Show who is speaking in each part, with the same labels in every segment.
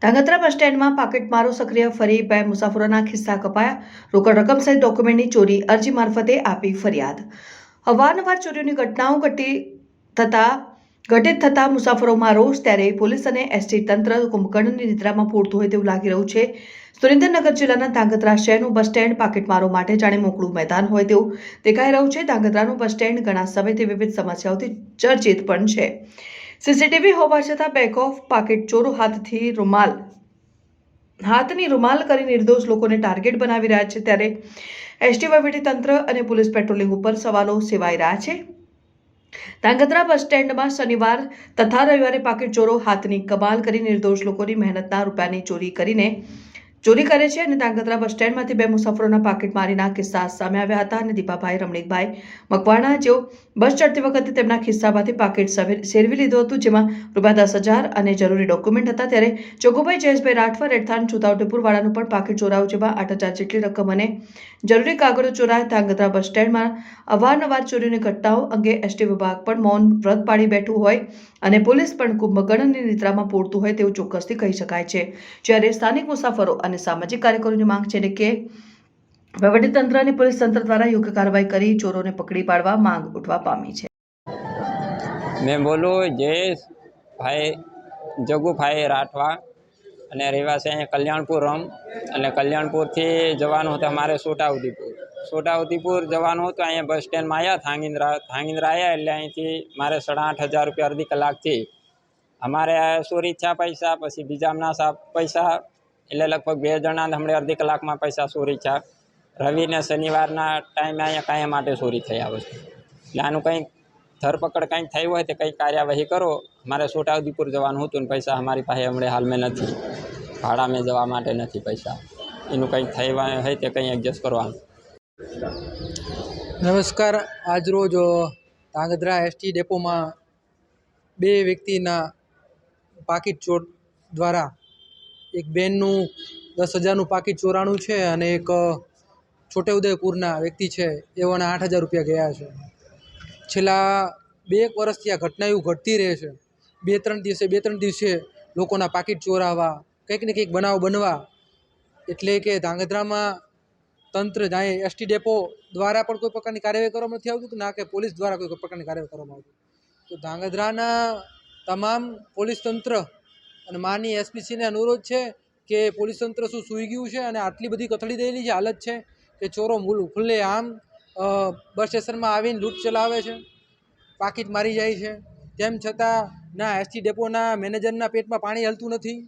Speaker 1: ધાંગધ્રા બસ સ્ટેન્ડમાં પાકીટમારો સક્રિય ફરી 2 મુસાફરોના ખિસ્સા કપાયા. રોકડ રકમ સહિત ડોક્યુમેન્ટની ચોરી અરજી મારફતે આપી ફરિયાદ. અવારનવાર ચોરીઓની ઘટનાઓ ઘટિત થતા મુસાફરોમાં રોષ. ત્યારે પોલીસ અને એસટી તંત્ર કુંભકર્ણની નિદ્રામાં પૂરતું હોય તેવું લાગી રહ્યું છે. સુરેન્દ્રનગર જિલ્લાના ધાંગધ્રા શહેરનું બસ સ્ટેન્ડ પાકીટમારો માટે જાણે મોકળું મેદાન હોય તેવું દેખાઈ રહ્યું છે. ધાંગધ્રાનું બસ સ્ટેન્ડ ઘણા સમયથી વિવિધ સમસ્યાઓથી ચર્ચિત પણ છે. સીસીટીવી હોવા છતાં બેક ઓફ પાકીટ ચોરો હાથની રૂમાલ કરી નિર્દોષ લોકોને ટાર્ગેટ બનાવી રહ્યા છે. ત્યારે એસટી વહીવટીતંત્ર અને પોલીસ પેટ્રોલિંગ ઉપર સવાલો સેવાઈ રહ્યા છે. ધાંગધ્રા બસ સ્ટેન્ડમાં શનિવાર તથા રવિવારે પાકીટ ચોરો હાથની કમાલ કરી નિર્દોષ લોકોની મહેનતના રૂપિયાની ચોરી કરે છે. અને ધાંગધ્રા બસ સ્ટેન્ડમાંથી 2 મુસાફરોના પાકીટ મારીના કિસ્સા સામે આવ્યા હતા. અને દીપાભાઈ રમણીકભાઈ મકવાણા જેઓ બસ ચડતી વખતે તેમના ખિસ્સામાંથી પાકીટ સેરવી લીધું હતું, જેમાં ₹10,000 અને જરૂરી ડોક્યુમેન્ટ હતા. ત્યારે જોગુભાઈ જયેશભાઈ રાઠવા રેડથાણ છોટાઉદેપુર વાળાનું પણ પાકીટ ચોરાયું, જેમાં 8,000 જેટલી રકમ અને જરૂરી કાગળો ચોરાયા. ધાંગધ્રા બસ સ્ટેન્ડમાં અવારનવાર ચોરીની ઘટનાઓ અંગે એસટી વિભાગ પણ મૌન વ્રત પાડી બેઠું હોય અને પોલીસ પણ કુંભકર્ણની નિદ્રામાં પૂરતું હોય તેવું ચોક્કસથી કહી શકાય છે. જ્યારે સ્થાનિક મુસાફરો અને સામાજિક કાર્યકરોની માંગ છે કે વહીવટીતંત્ર અને પોલીસ તંત્ર દ્વારા યોગ્ય કાર્યવાહી કરી ચોરોને પકડી પાડવા માંગ ઉઠવા પામી છે.
Speaker 2: मैं बोलूँ जयेशભાઈ જગુભાઈ રાઠવા અને રહેવાસી અહીંયા કલ્યાણપુરમ અને કલ્યાણપુરથી જવાનું હતું અમારે છોટાઉદેપુર જવાનું હતું. અહીંયા બસ સ્ટેન્ડમાં આવ્યા થાંગિંદ્રા આવ્યા એટલે અહીંથી મારે 8,500 રૂપિયા અડધી કલાકથી અમારે ચોરી થયા પૈસા, પછી બીજાના પૈસા, એટલે લગભગ 2 જણાને હમણાં અડધી કલાકમાં પૈસા ચોરી થયા. રવિ ને શનિવારના ટાઈમે અહીંયા કાંઈ માટે ચોરી થઈ આવે છે. એટલે આનું કંઈક ધરપકડ કંઈક થયું હોય તો કંઈક કાર્યવાહી કરો. મારે છોટાઉદેપુર જવાનું હતું ને પૈસા અમારી પાસે હમણાં હાલમાં નથી, ભાડા મેં જવા માટે નથી પૈસા. એનું કંઈક થયું હોય તે કંઈ એડજસ્ટ કરવાનું.
Speaker 3: નમસ્કાર. આજરોજ ધાંગધ્રા એસટી ડેપોમાં 2 વ્યક્તિના પાકીટ ચોર દ્વારા એક બેનનું 10,000નું પાકીટ ચોરાણું છે અને એક છોટાઉદેપુરના વ્યક્તિ છે એઓના 8,000 રૂપિયા ગયા છે. છેલ્લા 2 વર્ષથી આ ઘટના એવું ઘટતી રહે છે. 2-3 દિવસે લોકોના પાકીટ ચોરાવા, કંઈક ને કંઈક બનાવ બનવા. એટલે કે ધાંગધ્રામાં તંત્ર જાય એસટી ડેપો દ્વારા પણ કોઈ પ્રકારની કાર્યવાહી કરવામાં નથી આવતું, ના કે પોલીસ દ્વારા કોઈ પ્રકારની કાર્યવાહી કરવામાં આવતી. તો ધાંગધ્રાના તમામ પોલીસ તંત્ર અને માનનીય એસપીસીને અનુરોધ છે કે પોલીસ તંત્ર શું સૂઈ ગયું છે અને આટલી બધી કથળી દેલી જે હાલત છે કે ચોરો ખુલ્લે આમ બસ સ્ટેશનમાં આવીને લૂંટ ચલાવે છે, પાકીટ મારી જાય છે. તેમ છતાં ના એસટી ડેપોના મેનેજરના પેટમાં પાણી હલતું નથી,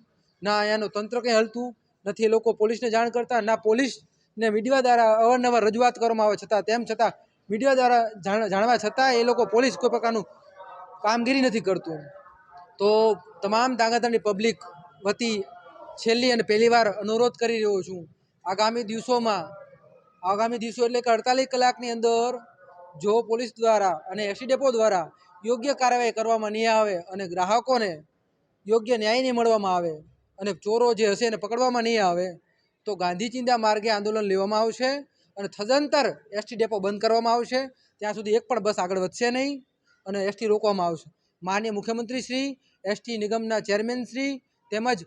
Speaker 3: ના અહીંયાનું તંત્ર કંઈ હલતું નથી. એ લોકો પોલીસને જાણ કરતા, ના પોલીસને મીડિયા દ્વારા અવારનવાર રજૂઆત કરવામાં આવે છતાં, તેમ છતાં મીડિયા દ્વારા જાણવા છતાં એ લોકો પોલીસ કોઈ પ્રકારનું કામગીરી નથી કરતું. તો તમામ ધાંગધ્રાની પબ્લિક વતી છેલ્લી અને પહેલી વાર અનુરોધ કરી રહ્યો છું, આગામી દિવસો એટલે કે 48 કલાકની અંદર જો પોલીસ દ્વારા અને એસટી ડેપો દ્વારા યોગ્ય કાર્યવાહી કરવામાં નહીં આવે અને ગ્રાહકોને યોગ્ય ન્યાય નહીં મળવામાં આવે અને ચોરો જે હશે એને પકડવામાં નહીં આવે તો ગાંધી ચિંધ્યા માર્ગે આંદોલન લેવામાં આવશે અને તદંતર એસટી ડેપો બંધ કરવામાં આવશે. ત્યાં સુધી એક પણ બસ આગળ વધશે નહીં અને એસટી રોકવામાં આવશે. માનનીય મુખ્યમંત્રી શ્રી, એસટી નિગમના ચેરમેન શ્રી તેમજ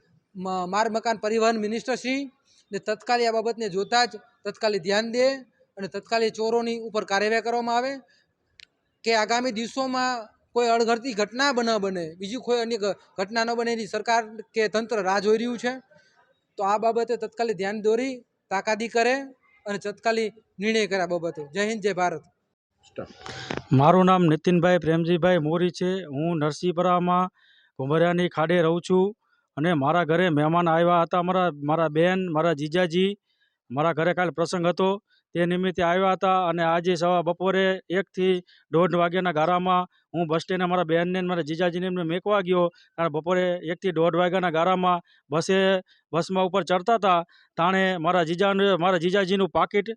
Speaker 3: માર્ગ મકાન પરિવહન મિનિસ્ટર શ્રી ને તત્કાલી આ બાબતને જોતા જ તત્કાલી ધ્યાન દે અને તત્કાલી ચોરોની ઉપર કાર્યવાહી કરવામાં આવે કે આગામી દિવસોમાં કોઈ અણઘડતી ઘટના ન બને, બીજી કોઈ અન્ય ઘટના ન બને એની સરકાર કે તંત્ર રાહ જોઈ રહ્યું છે. તો આ બાબતે તત્કાલી ધ્યાન દોરી તાકાદી કરે અને તત્કાલી નિર્ણય કરે આ બાબતે. જય હિન્દ, જય ભારત.
Speaker 4: મારું નામ નીતિનભાઈ પ્રેમજીભાઈ મોરી છે. હું નરસિંહપરામાં ભુમરિયાની ખાડે રહું છું અને મારા ઘરે મહેમાન આવ્યા હતા. મારા બેન, મારા જીજાજી, મારા ઘરે કાલે પ્રસંગ હતો તે નિમિત્તે આવ્યા હતા. અને આજે બપોરે 1 થી 1:30 વાગ્યાના ગાળામાં હું બસ સ્ટેન્ડે મારા બહેનને મારા જીજાજીને એમને મેકવા ગયો. કારણ બપોરે 1 થી 1:30 વાગ્યાના ગાળામાં બસમાં ઉપર ચડતા હતા તાણે મારા જીજાજીનું પાકીટ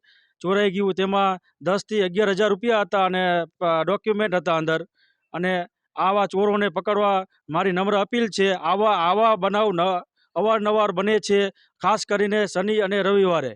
Speaker 4: ચોરાઈ ગયું. તેમાં 10,000 થી 11,000 રૂપિયા હતા અને ડોક્યુમેન્ટ હતા અંદર. અને આવા ચોરોને પકડવા મારી નમ્ર અપીલ છે. આવા બનાવ અવારનવાર બને છે, ખાસ કરીને શનિ અને રવિવારે.